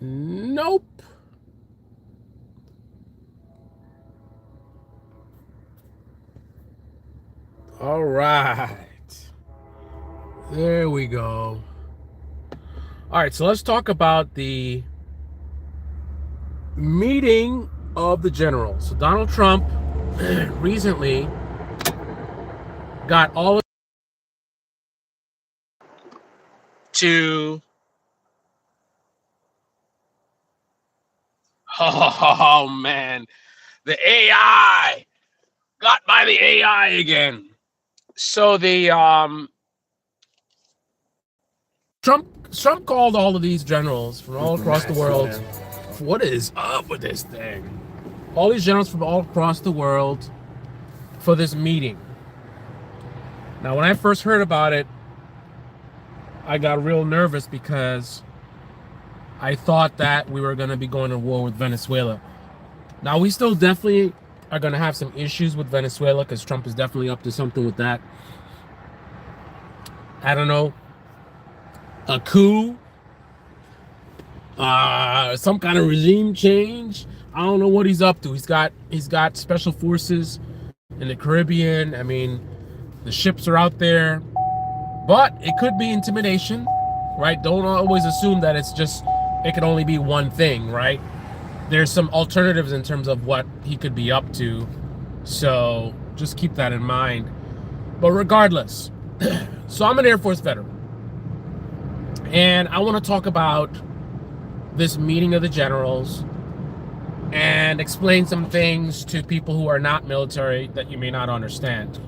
Nope. All right. There we go. All right, so let's talk about the meeting of the generals. So Donald Trump recently got all of to oh man, the AI got by the AI again. So the Trump called all of these generals from all across the world. What is up with this thing? All these generals from all across the world for this meeting. Now, when I first heard about it, I got real nervous because I thought that we were going to be going to war with Venezuela. Now, we still definitely are going to have some issues with Venezuela because Trump is definitely up to something with that. I don't know, a coup, some kind of regime change. I don't know what he's up to. He's got special forces in the Caribbean. I mean, the ships are out there, but it could be intimidation, right? Don't always assume that it could only be one thing, right? There's some alternatives in terms of what he could be up to. So just keep that in mind. But regardless, so I'm an Air Force veteran. And I want to talk about this meeting of the generals and explain some things to people who are not military that you may not understand.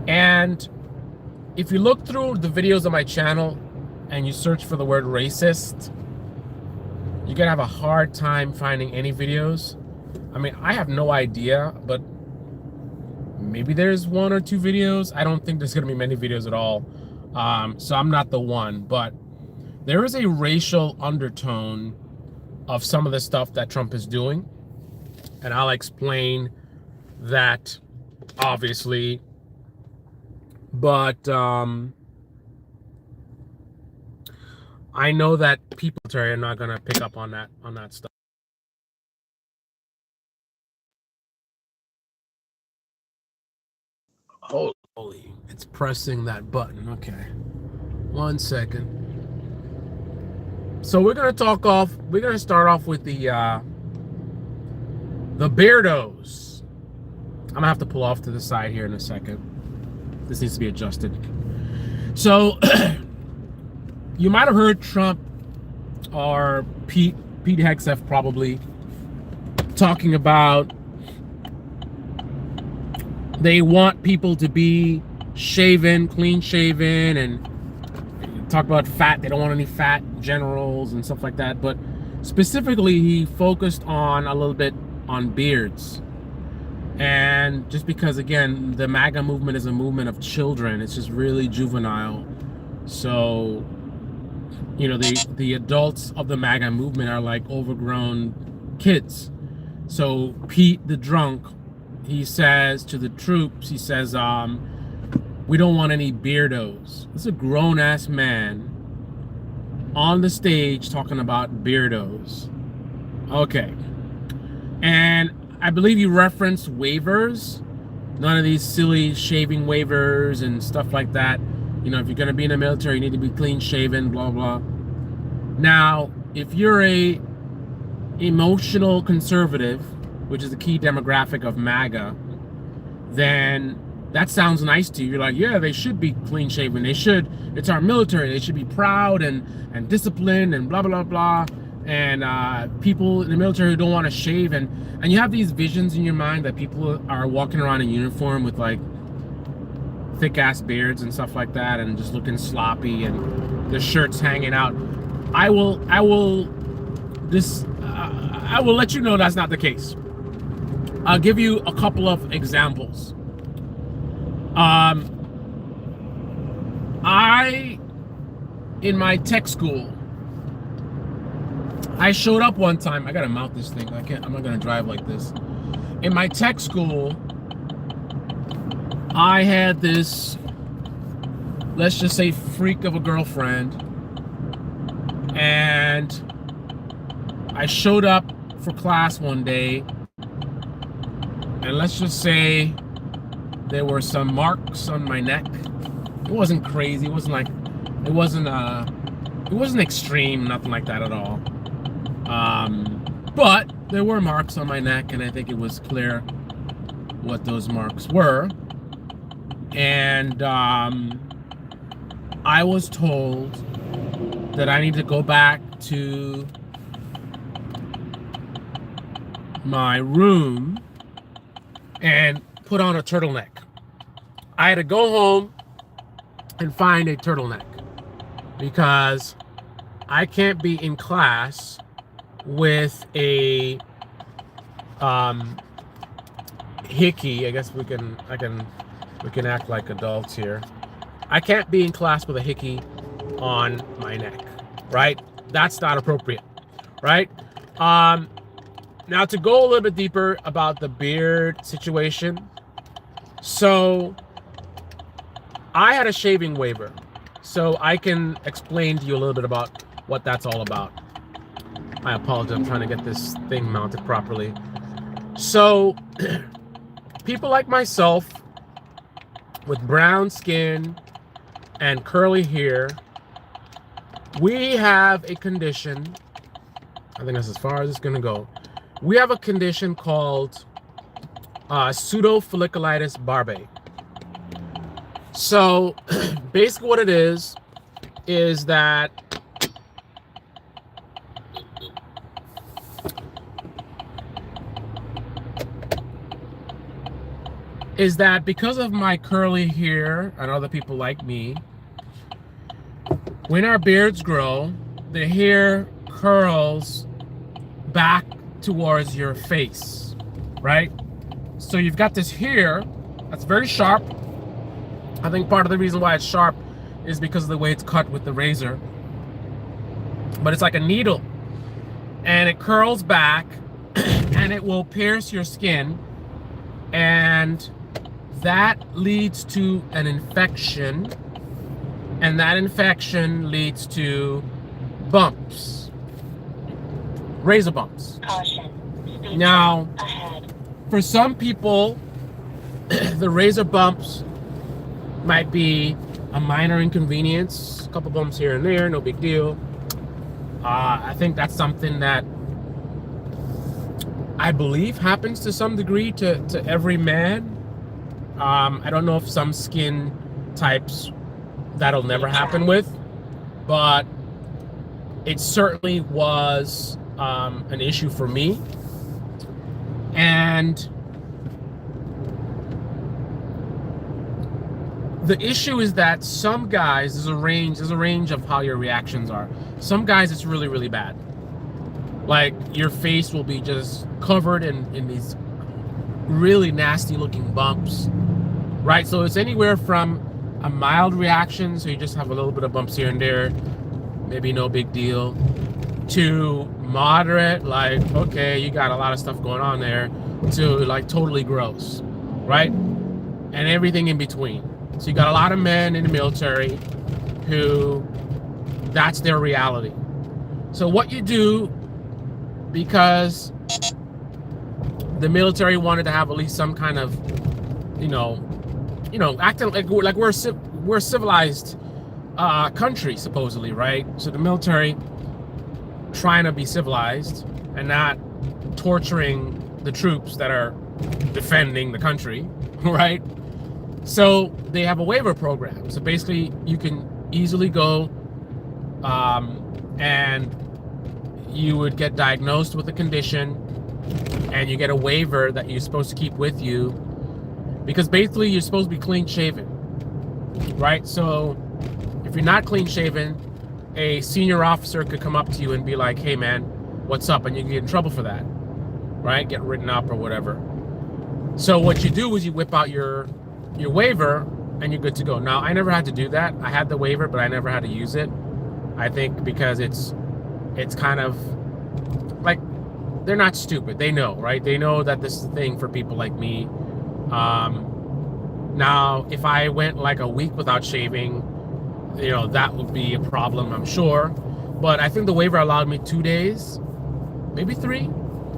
And if you look through the videos on my channel and you search for the word racist, you're going to have a hard time finding any videos. I mean, I have no idea, but maybe there's one or two videos. I don't think there's going to be many videos at all. So I'm not the one, but there is a racial undertone of some of the stuff that Trump is doing. And I'll explain that, obviously. But I know that people are not going to pick up on that stuff. Holy, it's pressing that button. Okay. 1 second. So we're going to start off with the beardos. I'm going to have to pull off to the side here in a second. This needs to be adjusted. So you might have heard Trump or Pete Hegseth probably talking about they want people to be shaven, clean shaven, and talk about fat. They don't want any fat generals and stuff like that. But specifically, he focused on a little bit on beards. And just because, again, the MAGA movement is a movement of children, it's just really juvenile. So, you know, the adults of the MAGA movement are like overgrown kids. So Pete the drunk, he says to the troops, he says, we don't want any beardos. This is a grown-ass man on the stage talking about beardos. Okay. And I believe you referenced waivers. None of these silly shaving waivers and stuff like that. You know, if you're going to be in the military, you need to be clean shaven, blah, blah. Now, if you're a emotional conservative, which is the key demographic of MAGA, then that sounds nice to you. You're like, yeah, they should be clean shaven. They should. It's our military. They should be proud and disciplined and blah, blah, blah. And people in the military who don't want to shave. And you have these visions in your mind that people are walking around in uniform with like thick ass beards and stuff like that and just looking sloppy and their shirts hanging out. I will let you know that's not the case. I'll give you a couple of examples. In my tech school, I showed up one time. I gotta mount this thing. I'm not gonna drive like this. In my tech school, I had this, let's just say, freak of a girlfriend, and I showed up for class one day, and let's just say there were some marks on my neck. It wasn't crazy. It wasn't extreme, nothing like that at all. But there were marks on my neck, and I think it was clear what those marks were. And I was told that I need to go back to my room and put on a turtleneck. I had to go home and find a turtleneck because I can't be in class with a hickey. I guess we can act like adults here. I can't be in class with a hickey on my neck, right? That's not appropriate, right? Now to go a little bit deeper about the beard situation. So I had a shaving waiver, so I can explain to you a little bit about what that's all about. I apologize, I'm trying to get this thing mounted properly. So people like myself with brown skin and curly hair, we have a condition, I think that's as far as it's gonna go. We have a condition called pseudofolliculitis barbae. So basically what it is that because of my curly hair and other people like me, when our beards grow, the hair curls back towards your face, right? So you've got this hair that's very sharp. I think part of the reason why it's sharp is because of the way it's cut with the razor. But it's like a needle, and it curls back and it will pierce your skin, and that leads to an infection, and that infection leads to bumps, razor bumps. Caution. Now, Ahead. for some people, the razor bumps might be a minor inconvenience, a couple bumps here and there, no big deal. I think that's something that I believe happens to some degree to every man. I don't know if some skin types that'll never happen with, but it certainly was an issue for me. And the issue is that some guys, there's a range of how your reactions are. Some guys, it's really, really bad. Like, your face will be just covered in these really nasty looking bumps, right? So it's anywhere from a mild reaction, so you just have a little bit of bumps here and there, maybe no big deal, to moderate, like, okay, you got a lot of stuff going on there, to like totally gross, right? And everything in between. So you got a lot of men in the military who that's their reality. So what you do, because the military wanted to have at least some kind of, acting like we're a civilized country, supposedly, right? So the military trying to be civilized and not torturing the troops that are defending the country, right? So they have a waiver program. So basically you can easily go and you would get diagnosed with a condition and you get a waiver that you're supposed to keep with you, because basically you're supposed to be clean shaven, right? So if you're not clean shaven, a senior officer could come up to you and be like, hey man, what's up? And you can get in trouble for that, right? Get written up or whatever. So what you do is you whip out your waiver and you're good to go. Now, I never had to do that. I had the waiver, but I never had to use it. I think because it's kind of like, they're not stupid. They know, right? They know that this is a thing for people like me. Now, if I went like a week without shaving, that would be a problem, I'm sure. But I think the waiver allowed me 2 days. maybe 3.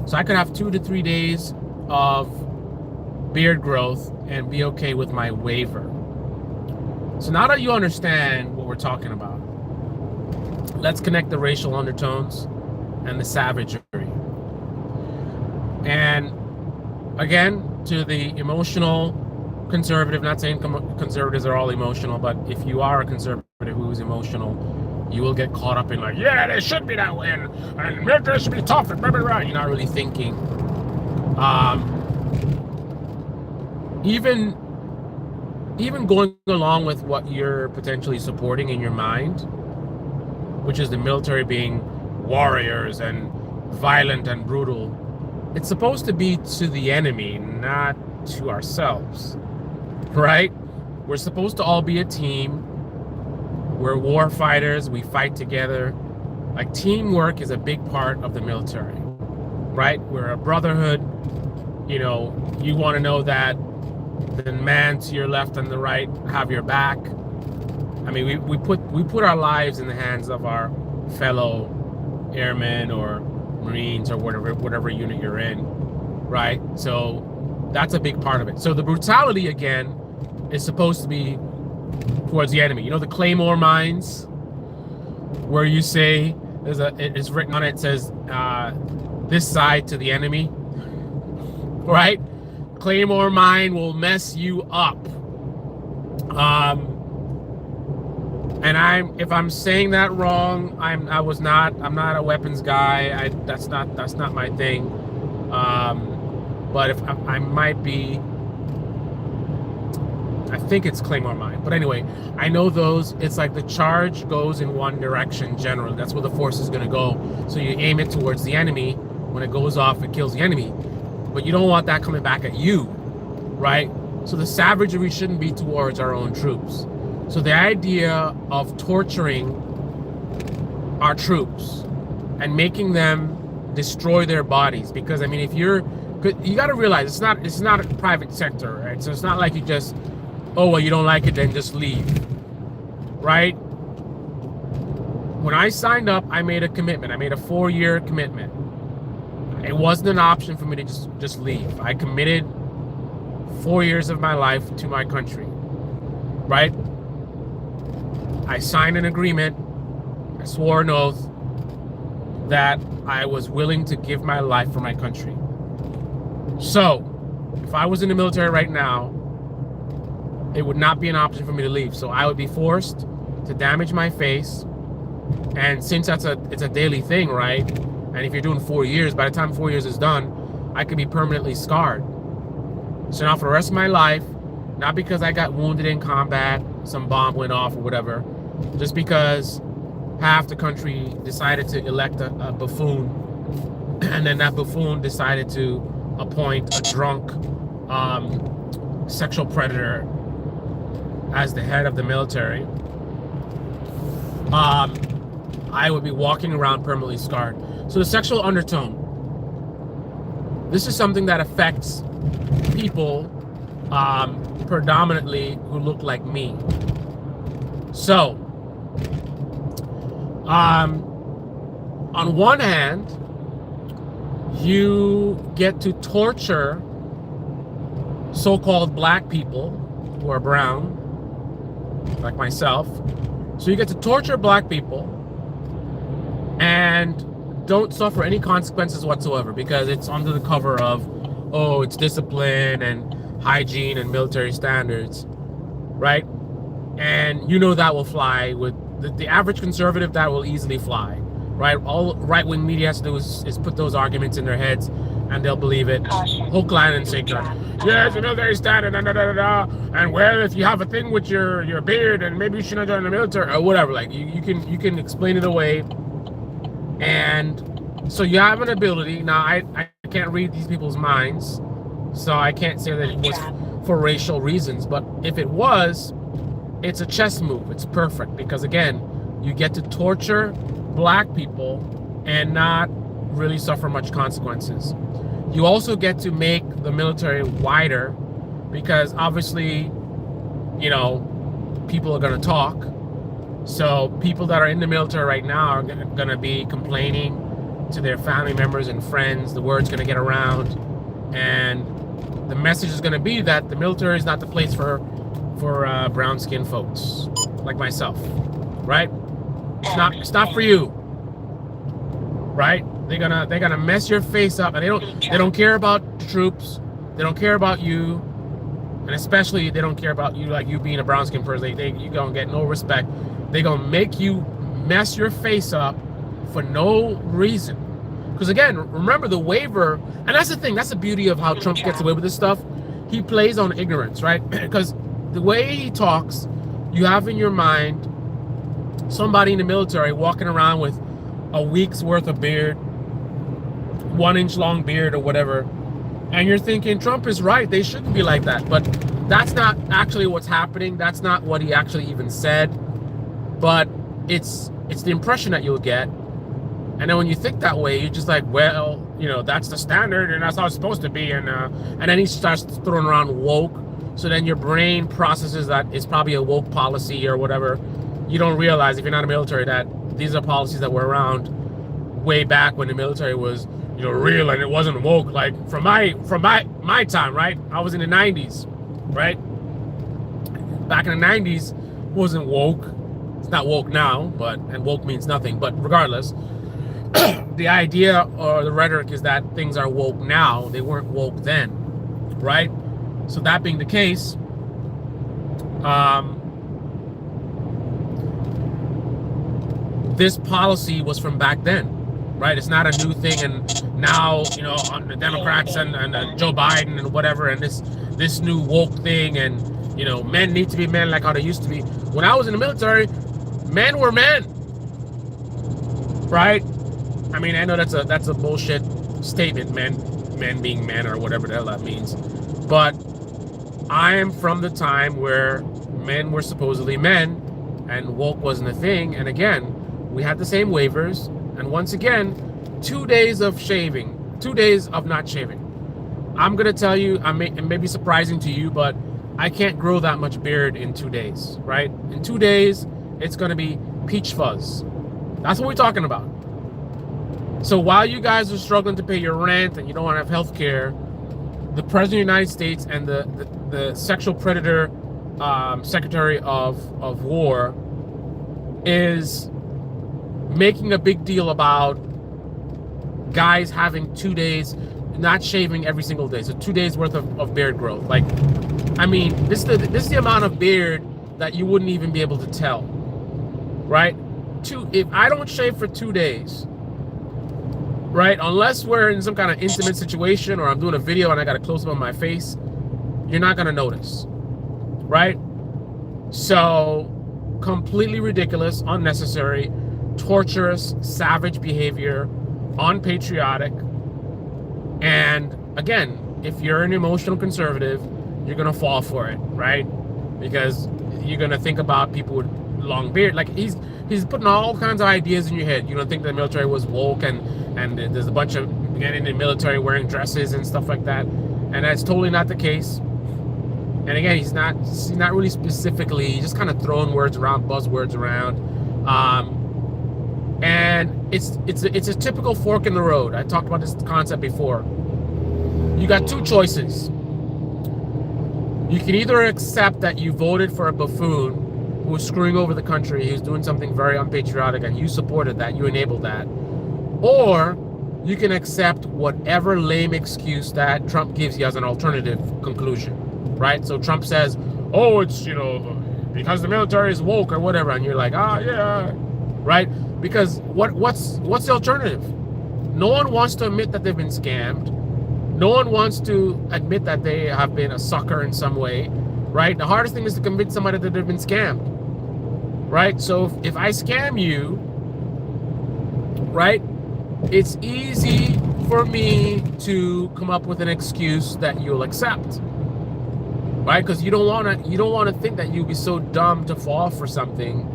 So I could have 2 to 3 days of beard growth and be okay with my waiver. So now that you understand what we're talking about, let's connect the racial undertones and the savagery. And again, to the emotional conservative, not saying conservatives are all emotional, but if you are a conservative who's emotional, you will get caught up in like, yeah, they should be that way, and military should be tough, and blah, blah, blah. You're not really thinking. Even going along with what you're potentially supporting in your mind, which is the military being warriors and violent and brutal, it's supposed to be to the enemy, not to ourselves, right? We're supposed to all be a team. We're war fighters. We fight together. Like, teamwork is a big part of the military, right? We're a brotherhood. You know, you want to know that the man to your left and the right have your back. I mean, we put our lives in the hands of our fellow airmen or Marines or whatever unit you're in, right? So that's a big part of it. So the brutality, again, is supposed to be towards the enemy. You know, the Claymore mines, where you say it's written on it, says this side to the enemy, right? Claymore mine will mess you up. And if I'm saying that wrong, I'm not a weapons guy. That's not my thing. But if I might be, I think it's Claymore mine. But anyway, I know those. It's like the charge goes in one direction generally. That's where the force is going to go. So you aim it towards the enemy. When it goes off, it kills the enemy. But you don't want that coming back at you, right? So the savagery shouldn't be towards our own troops. So the idea of torturing our troops and making them destroy their bodies, because I mean, if you got to realize it's not a private sector, right? So it's not like you just, oh, well, you don't like it, then just leave, right? When I signed up, I made a commitment. I made a 4-year commitment. It wasn't an option for me to just leave. I committed 4 years of my life to my country, right? I signed an agreement. I swore an oath that I was willing to give my life for my country. So, if I was in the military right now, it would not be an option for me to leave. So I would be forced to damage my face. And since it's a daily thing, right? And if you're doing 4 years, by the time 4 years is done, I could be permanently scarred. So now for the rest of my life, not because I got wounded in combat, some bomb went off or whatever, just because half the country decided to elect a buffoon, and then that buffoon decided to appoint a drunk sexual predator as the head of the military, I would be walking around permanently scarred. So the sexual undertone, this is something that affects people predominantly who look like me. So, on one hand, you get to torture so-called black people who are brown, like myself. So you get to torture black people and don't suffer any consequences whatsoever, because it's under the cover of, oh, it's discipline and hygiene and military standards, right? And you know that will fly with the average conservative. That will easily fly, right? All right-wing media has to do is put those arguments in their heads, and they'll believe it. Hook, line, and sinker. Yeah, it's a military standard, and well, if you have a thing with your beard, and maybe you shouldn't join the military or whatever. Like you can explain it away, and so you have an ability. Now I can't read these people's minds, so I can't say that it was for racial reasons. But if it was, it's a chess move. It's perfect, because again, you get to torture black people and not really suffer much consequences. You also get to make the military wider, because obviously, you know, people are going to talk. So people that are in the military right now are going to be complaining to their family members and friends. The word's going to get around, and the message is going to be that the military is not the place for brown-skinned folks like myself, right? It's not for you, right? They're gonna mess your face up, and they don't care about the troops. They don't care about you, and especially they don't care about you, like you being a brown-skinned person. You gonna get no respect. They gonna make you mess your face up for no reason. Because again, remember the waiver, and that's the thing. That's the beauty of how Trump gets away with this stuff. He plays on ignorance, right? Because the way he talks, you have in your mind somebody in the military walking around with a week's worth of beard, 1 inch long beard or whatever, and you're thinking Trump is right, they shouldn't be like that. But that's not actually what's happening. That's not what he actually even said. But it's the impression that you'll get. And then when you think that way, you're just like, well, you know, that's the standard and that's how it's supposed to be. And then he starts throwing around woke. So then your brain processes that it's probably a woke policy or whatever. You don't realize, if you're not a military, that these are policies that were around way back when the military was, you know, real and it wasn't woke. Like from my time, right? I was in the 90s, right? Back in the 90s, it wasn't woke. It's not woke now, and woke means nothing. But regardless, the idea or the rhetoric is that things are woke now. They weren't woke then, right? So that being the case, this policy was from back then, right? It's not a new thing, and now, you know, the Democrats and Joe Biden and whatever, and this new woke thing, and, you know, men need to be men like how they used to be. When I was in the military, men were men, right? I mean, I know that's a bullshit statement, men being men or whatever the hell that means, but I am from the time where men were supposedly men and woke wasn't a thing. And again, we had the same waivers, and once again, 2 days of shaving, 2 days of not shaving. I'm gonna tell you, it may be surprising to you, but I can't grow that much beard in 2 days, right? In 2 days, it's gonna be peach fuzz. That's what we're talking about. So while you guys are struggling to pay your rent and you don't want to have health care, the President of the United States and the sexual predator Secretary of War is making a big deal about guys having 2 days not shaving every single day. So 2 days worth of beard growth. Like, I mean, this is the amount of beard that you wouldn't even be able to tell, right? If I don't shave for 2 days, right, unless we're in some kind of intimate situation or I'm doing a video and I got a close up on my face, you're not gonna notice, right? So completely ridiculous, unnecessary, torturous, savage behavior, unpatriotic. And again, if you're an emotional conservative, you're gonna fall for it, right? Because you're gonna think about people with long beard. Like he's putting all kinds of ideas in your head. You don't think the military was woke and there's a bunch of men in the military wearing dresses and stuff like that, and that's totally not the case. And again, he's not really specifically, he's just kind of throwing words around, buzzwords around, and it's a typical fork in the road. I talked about this concept before. You got two choices. You can either accept that you voted for a buffoon who was screwing over the country, who's doing something very unpatriotic, and you supported that, you enabled that. Or you can accept whatever lame excuse that Trump gives you as an alternative conclusion, right? So Trump says, oh, it's, you know, because the military is woke or whatever, and you're like, ah, yeah, right? Because what's the alternative? No one wants to admit that they've been scammed. No one wants to admit that they have been a sucker in some way, right? The hardest thing is to convince somebody that they've been scammed, right? So if I scam you, right, it's easy for me to come up with an excuse that you'll accept, right? Because you don't want to think that you'd be so dumb to fall for something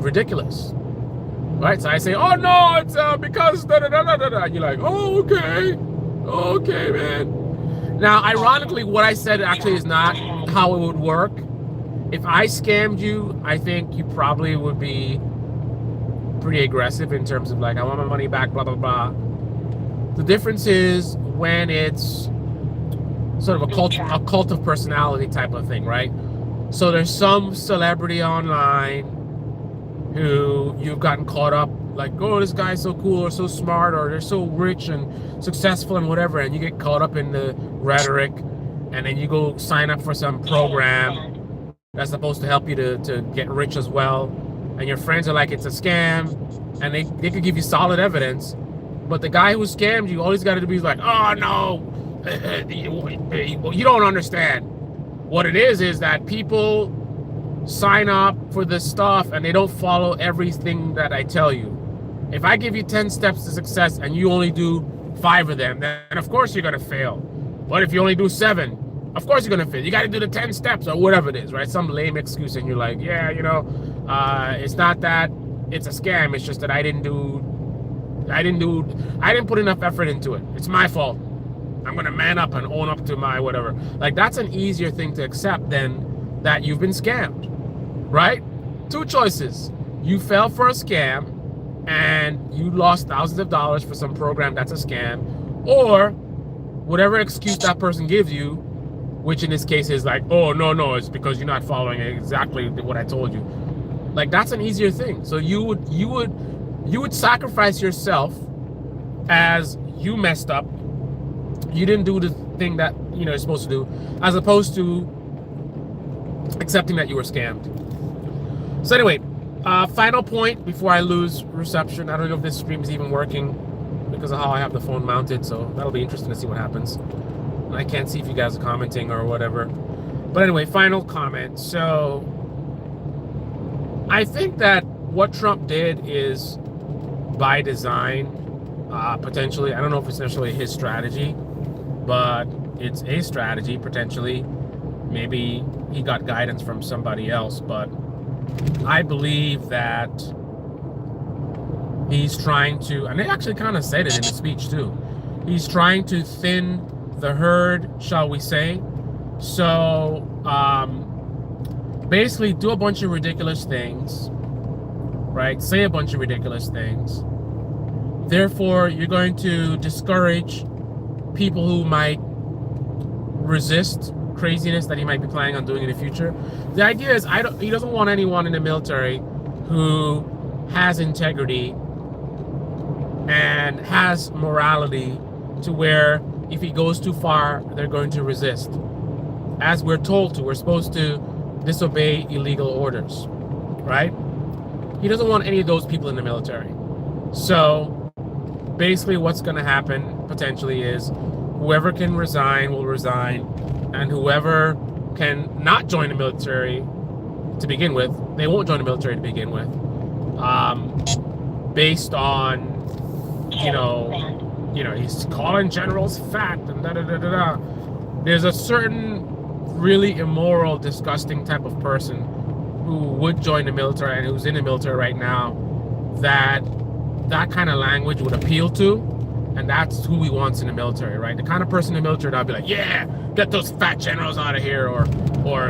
ridiculous, right? So I say, oh no, it's because da da da da da da. You're like, oh okay, man. Now, ironically, what I said actually is not how it would work. If I scammed you, I think you probably would be pretty aggressive in terms of like, I want my money back, blah, blah, blah. The difference is when it's sort of a cult of personality type of thing, right? So there's some celebrity online who you've gotten caught up, like, oh, this guy's so cool or so smart or they're so rich and successful and whatever, and you get caught up in the rhetoric, and then you go sign up for some program that's supposed to help you to get rich as well, and your friends are like, it's a scam, and they could give you solid evidence, but the guy who scammed you, all he's got to do is like, oh no, you don't understand. What it is that people sign up for this stuff and they don't follow everything that I tell you. If I give you 10 steps to success and you only do 5 of them, then of course you're going to fail. But if you only do 7, of course you're going to fail. You got to do the 10 steps or whatever it is, right? Some lame excuse, and you're like, yeah, you know, it's not that it's a scam. It's just that I didn't put enough effort into it. It's my fault. I'm going to man up and own up to my whatever. Like, that's an easier thing to accept than that you've been scammed, right? 2 choices. You fell for a scam and you lost thousands of dollars for some program that's a scam, or whatever excuse that person gives you, which in this case is like, oh, no, it's because you're not following exactly what I told you. Like, that's an easier thing. So you would sacrifice yourself as you messed up. You didn't do the thing that you're supposed to do, as opposed to accepting that you were scammed. So anyway, final point before I lose reception. I don't know if this stream is even working because of how I have the phone mounted, so that'll be interesting to see what happens. And I can't see if you guys are commenting or whatever. But anyway, final comment. So I think that what Trump did is by design, potentially. I don't know if it's necessarily his strategy, but it's a strategy potentially. Maybe he got guidance from somebody else, but I believe that he's trying to, and they actually kind of said it in the speech too, he's trying to thin the herd, shall we say. So basically do a bunch of ridiculous things, right? Say a bunch of ridiculous things. Therefore, you're going to discourage people who might resist craziness that he might be planning on doing in the future. The idea is he doesn't want anyone in the military who has integrity and has morality to where if he goes too far, they're going to resist. As we're told to, we're supposed to disobey illegal orders, right? He doesn't want any of those people in the military. So basically what's going to happen potentially is whoever can resign will resign, and whoever can not join the military to begin with, they won't join the military to begin with, based on he's calling generals fat and da-da-da-da-da. There's a certain really immoral, disgusting type of person who would join the military and who's in the military right now that kind of language would appeal to, and that's who he wants in the military, right? The kind of person in the military that'll be like, yeah, get those fat generals out of here, or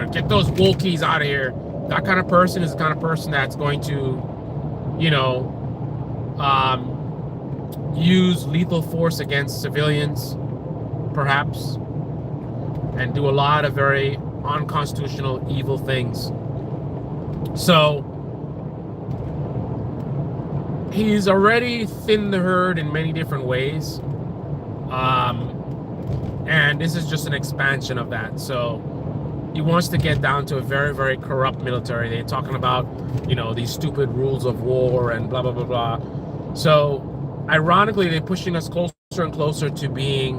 get those wokies out of here. That kind of person is the kind of person that's going to, use lethal force against civilians, perhaps, and do a lot of very unconstitutional, evil things. So he's already thinned the herd in many different ways, and this is just an expansion of that. So he wants to get down to a very, very corrupt military. They're talking about, these stupid rules of war and blah, blah, blah, blah. So ironically, they're pushing us closer and closer to being,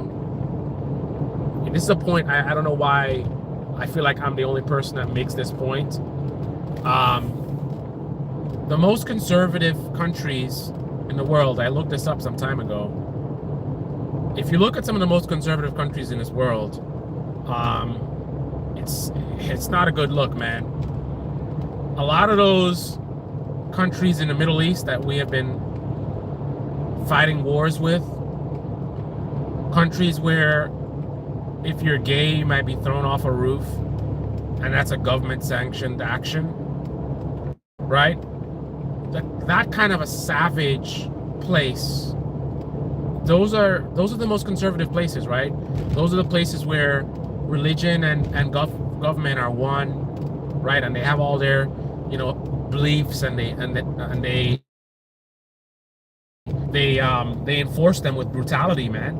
and this is a point, I don't know why I feel like I'm the only person that makes this point. The most conservative countries in the world, I looked this up some time ago. If you look at some of the most conservative countries in this world, it's not a good look, man. A lot of those countries in the Middle East that we have been fighting wars with, countries where if you're gay, you might be thrown off a roof, and that's a government-sanctioned action, right? that kind of a savage place. Those are the most conservative places, right? Those are the places where religion and government are one, right? And they have all their, beliefs, and they enforce them with brutality, man,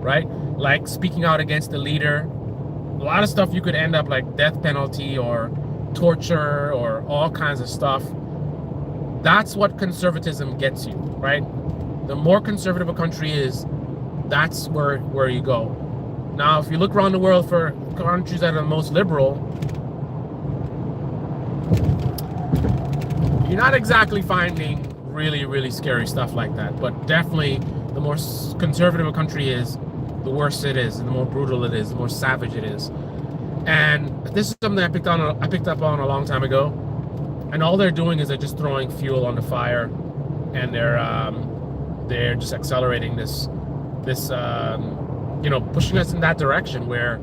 right? Like speaking out against the leader. A lot of stuff you could end up like death penalty or torture or all kinds of stuff. That's what conservatism gets you, right? The more conservative a country is, that's where you go. Now, if you look around the world for countries that are the most liberal, you're not exactly finding really, really scary stuff like that. But definitely, the more conservative a country is, the worse it is, and the more brutal it is, the more savage it is. And this is something I picked up on a long time ago. And all they're doing is they're just throwing fuel on the fire, and they're just accelerating this pushing us in that direction where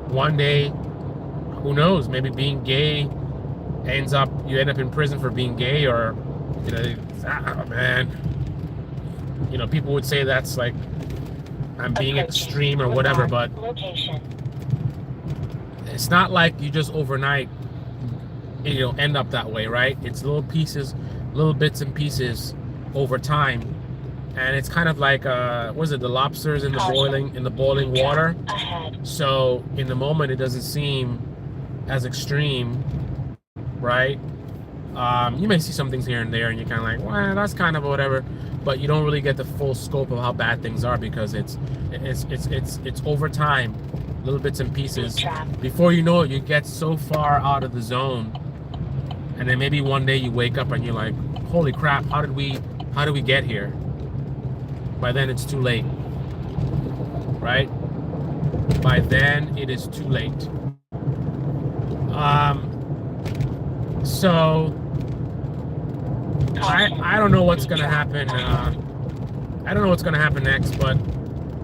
one day, who knows, maybe being gay you end up in prison for being gay, or man, people would say that's like I'm being extreme or whatever, but it's not like you just overnight end up that way, right? It's little bits and pieces over time. And it's kind of like the lobsters in the boiling water. So in the moment it doesn't seem as extreme, right? You may see some things here and there and you're kind of like, well, that's kind of whatever, but you don't really get the full scope of how bad things are, because it's over time, little bits and pieces. Before you know it, you get so far out of the zone, and then maybe one day you wake up and you're like, holy crap, how did we get here? By then it's too late, right? By then it is too late. So I don't know what's gonna happen. I don't know what's gonna happen next, but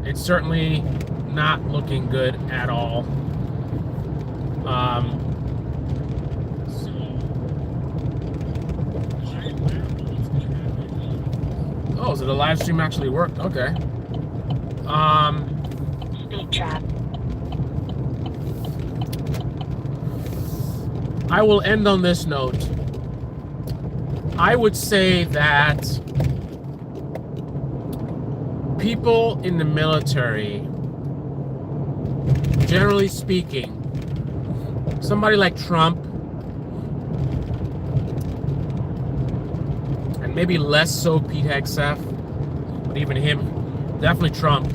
it's certainly not looking good at all. Oh, so the live stream actually worked. Okay. Speed trap. I will end on this note. I would say that people in the military, generally speaking, somebody like Trump, and maybe less so Pete Hegseth, but even him, definitely Trump.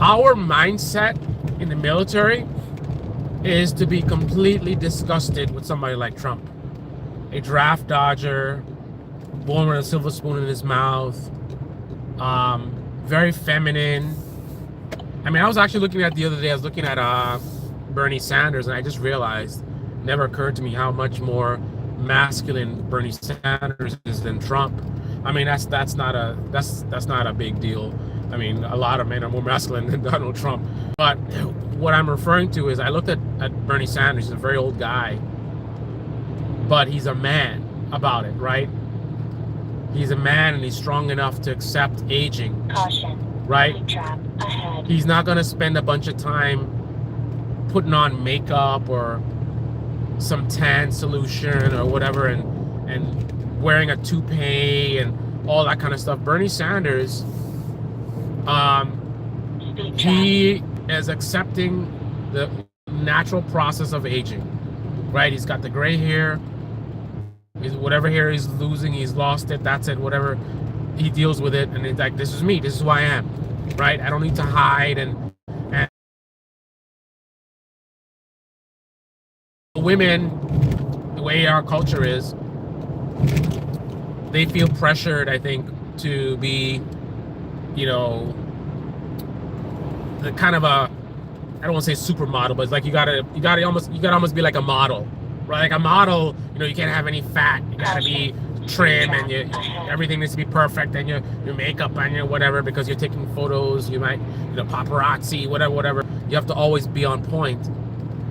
Our mindset in the military is to be completely disgusted with somebody like Trump. A draft dodger, born with a silver spoon in his mouth, very feminine. I mean, I was actually looking at the other day, I was looking at Bernie Sanders, and I just realized, never occurred to me how much more masculine Bernie Sanders is than Trump. I mean, that's not a big deal. I mean, a lot of men are more masculine than Donald Trump. But what I'm referring to is, I looked at Bernie Sanders. He's a very old guy, but he's a man about it, right? He's a man, and he's strong enough to accept aging. Caution. Right? Trap ahead. He's not going to spend a bunch of time putting on makeup or some tan solution or whatever, and wearing a toupee and all that kind of stuff. Bernie Sanders, he is accepting the natural process of aging, right? He's got the gray hair. Whatever hair he's losing, he's lost it. That's it. Whatever, he deals with it, and it's like, this is me. This is who I am, right? I don't need to hide. And women, the way our culture is, they feel pressured, I think, to be, the kind of a, I don't want to say supermodel, but it's like you gotta almost be like a model, right? Like a model, you can't have any fat. You gotta be trim, and everything needs to be perfect, and your makeup and your whatever, because you're taking photos. You might, paparazzi, whatever. You have to always be on point,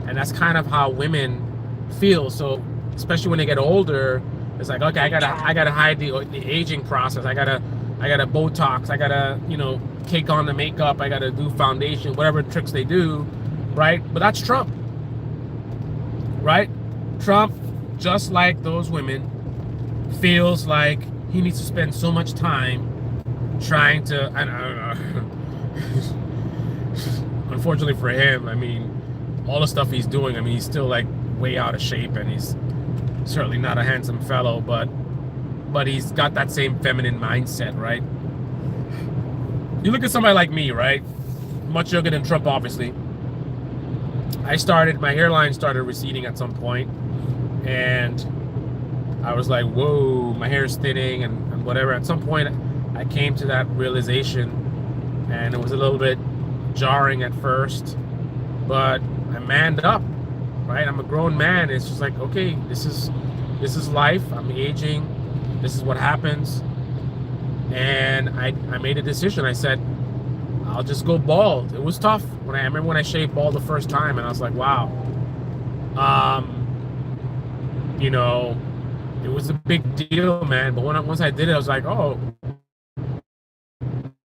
and that's kind of how women feel. So especially when they get older, it's like, okay, I gotta hide the aging process. I gotta Botox. I gotta, cake on the makeup. I gotta do foundation, whatever tricks they do, right? But that's Trump, right? Trump, just like those women, feels like he needs to spend so much time trying to, I don't know. Unfortunately for him, I mean, all the stuff he's doing, I mean, he's still like way out of shape, and he's certainly not a handsome fellow, but he's got that same feminine mindset, right? You look at somebody like me, right? Much younger than Trump, obviously. My hairline started receding at some point, and I was like, whoa, my hair's thinning and whatever. At some point, I came to that realization, and it was a little bit jarring at first, but I manned up, right? I'm a grown man. It's just like, okay, this is life. I'm aging. This is what happens. And I made a decision. I said, I'll just go bald. It was tough. I remember when I shaved bald the first time, and I was like, wow. It was a big deal, man. But once I did it, I was like, oh,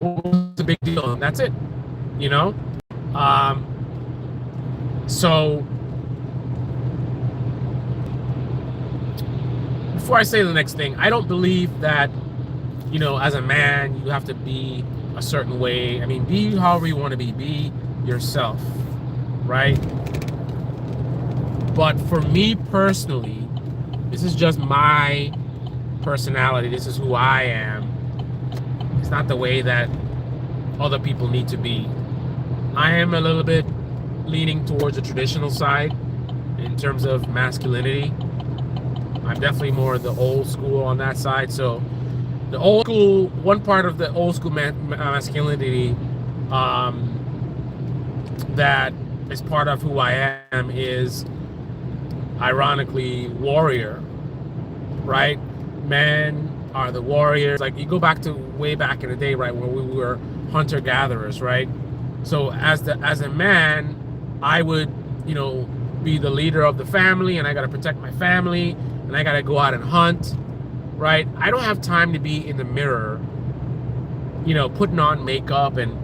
it's a big deal, and that's it. So before I say the next thing, I don't believe that, as a man, you have to be a certain way. I mean, be however you want to be yourself, right? But for me personally, this is just my personality. This is who I am. It's not the way that other people need to be. I am a little bit leaning towards the traditional side in terms of masculinity. I'm definitely more the old school on that side. So the old school, one part of the old school masculinity that is part of who I am is, ironically, warrior, right? Men are the warriors. Like, you go back to way back in the day, right, where we were hunter-gatherers, right? So as a man, I would, be the leader of the family, and I got to protect my family, and I got to go out and hunt, right? I don't have time to be in the mirror, putting on makeup and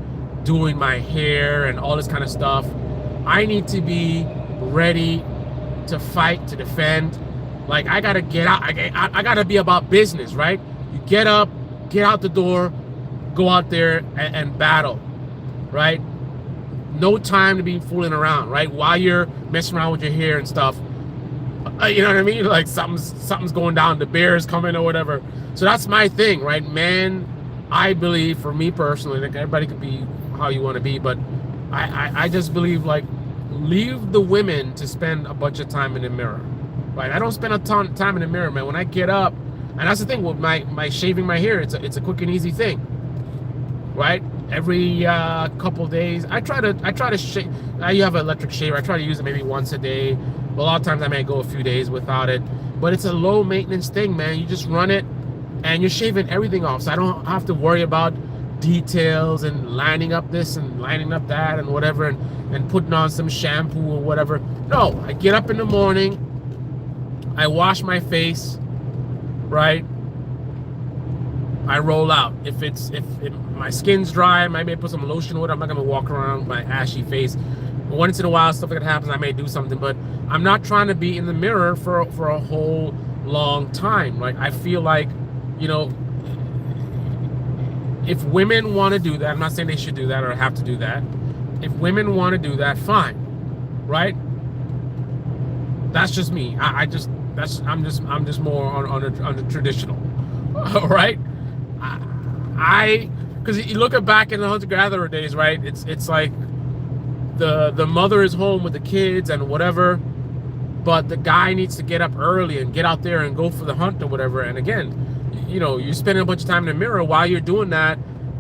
doing my hair and all this kind of stuff. I need to be ready to fight, to defend. Like, I got to get out. I got to be about business, right? You get up, get out the door, go out there and battle, right? No time to be fooling around, right? While you're messing around with your hair and stuff, you know what I mean? Like, something's going down, the bear's coming or whatever. So that's my thing, right? Man, I believe, for me personally, like, everybody can be how you want to be, but I just believe, like, leave the women to spend a bunch of time in the mirror, right? I don't spend a ton of time in the mirror, man. When I get up, and that's the thing with my shaving my hair, it's a quick and easy thing, right? Every couple days, I try to shave. You have an electric shaver. I try to use it maybe once a day. But a lot of times I may go a few days without it. But it's a low maintenance thing, man. You just run it, and you're shaving everything off. So I don't have to worry about details and lining up this and lining up that and whatever, and putting on some shampoo or whatever. No, I get up in the morning, I wash my face, right? I roll out. If my skin's dry, I may put some lotion on it. I'm not gonna walk around with my ashy face. Once in a while, stuff like that happens, I may do something, but I'm not trying to be in the mirror for a whole long time. Like, I feel like, if women want to do that, I'm not saying they should do that or have to do that. If women want to do that, fine, right? That's just me. I'm just more on the traditional, all right? Because you look at back in the hunter-gatherer days, right? It's like the mother is home with the kids and whatever, but the guy needs to get up early and get out there and go for the hunt or whatever. And again, you're spending a bunch of time in the mirror. While you're doing that,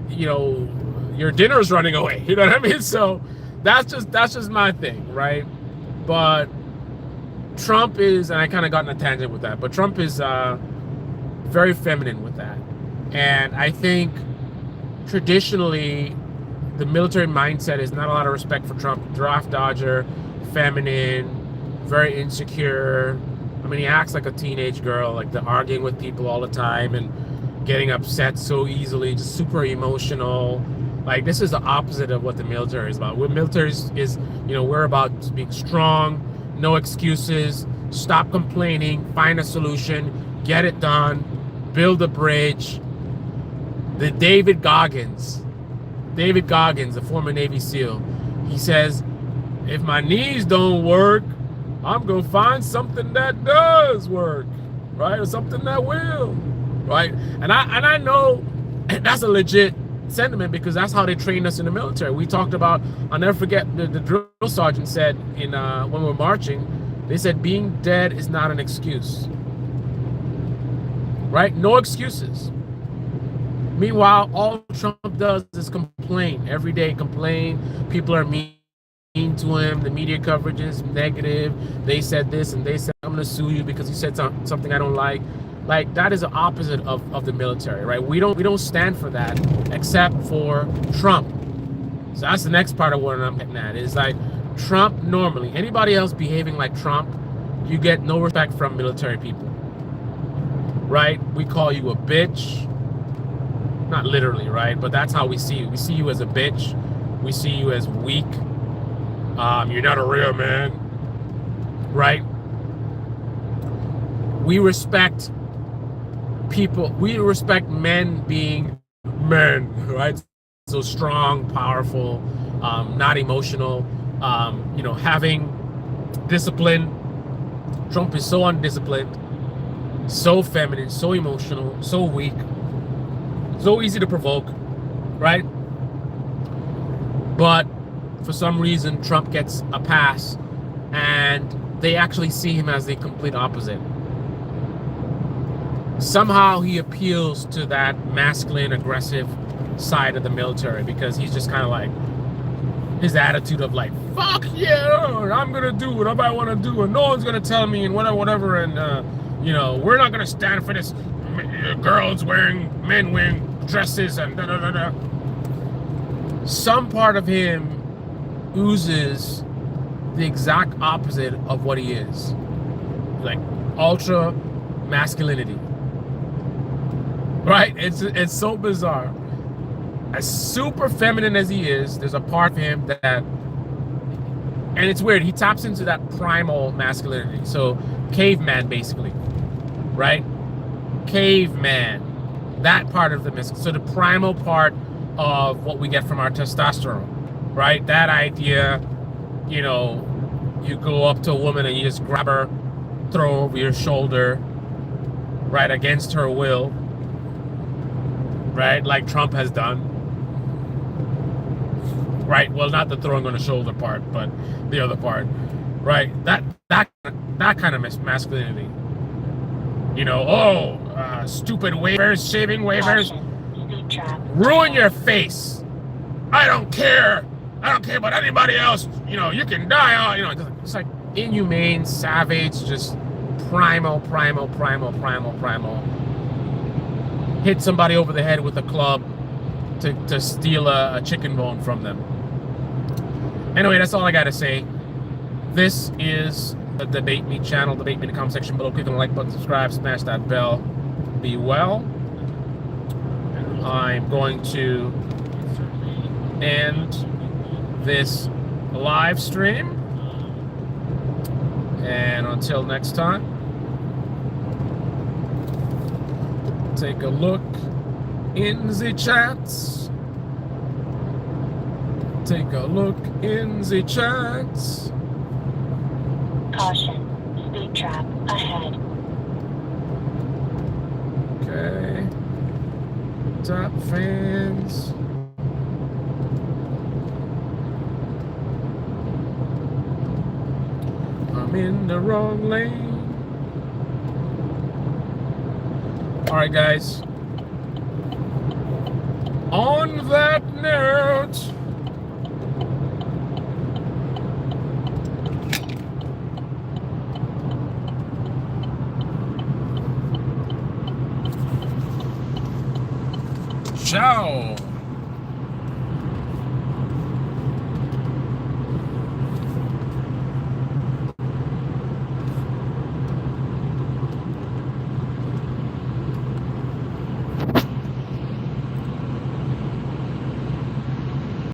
your dinner's running away. You know what I mean? So that's just my thing, right? But Trump is, and I kind of got in a tangent with that, but Trump is very feminine with that. And I think traditionally the military mindset is not a lot of respect for Trump. Draft dodger, feminine, very insecure, I mean, he acts like a teenage girl, like they're arguing with people all the time and getting upset so easily, just super emotional. Like, this is the opposite of what the military is about. What military is, we're about being strong, no excuses, stop complaining, find a solution, get it done, build a bridge. The David Goggins, the former Navy SEAL, he says, if my knees don't work, I'm gonna find something that does work, right? Or something that will, right? And I know that's a legit sentiment, because that's how they trained us in the military. We talked about, I'll never forget, the drill sergeant said in when we were marching, they said being dead is not an excuse, right? No excuses. Meanwhile, all Trump does is complain every day. Complain. People are mean to him. The media coverage is negative. They said this and they said, I'm gonna sue you because you said something I don't like. Like, that is the opposite of the military, right? We don't stand for that, except for Trump. So that's the next part of what I'm getting at, is like, Trump, normally anybody else behaving like Trump, you get no respect from military people, right? We call you a bitch. Not literally, right? But that's how we see you. We see you as a bitch. We see you as weak. You're not a real man, right? We respect people. We respect men being men, right? So strong, powerful, not emotional, having discipline. Trump is so undisciplined, so feminine, so emotional, so weak. So easy to provoke, right? But for some reason, Trump gets a pass, and they actually see him as the complete opposite. Somehow he appeals to that masculine, aggressive side of the military, because he's just kind of like, his attitude of like, fuck yeah, I'm gonna do whatever I want to do, and no one's gonna tell me, and whatever, and we're not gonna stand for this. Men wearing dresses and da da da da. Some part of him oozes the exact opposite of what he is, like ultra masculinity, right? It's so bizarre. As super feminine as he is, there's a part of him that, and it's weird, he taps into that primal masculinity. So caveman, basically, right? Caveman, that part of the masculinity. So the primal part of what we get from our testosterone, right? That idea, you go up to a woman and you just grab her, throw her over your shoulder, right, against her will, right, like Trump has done, right? Well, not the throwing on the shoulder part, but the other part, right? That kind of masculinity. Stupid waivers, shaving waivers, ruin your face. I don't care about anybody else. You can die. It's like inhumane, savage, just primal. Hit somebody over the head with a club to steal a chicken bone from them. Anyway, that's all I got to say. This is the Debate Me channel. Debate Me in the comment section below. Click on the like button, subscribe, smash that bell. Be well. I'm going to end this live stream. And until next time, take a look in the chats. Take a look in the chats. Caution, speed trap ahead. Okay. Top fans. I'm in the wrong lane. Alright, guys. On that note, ciao.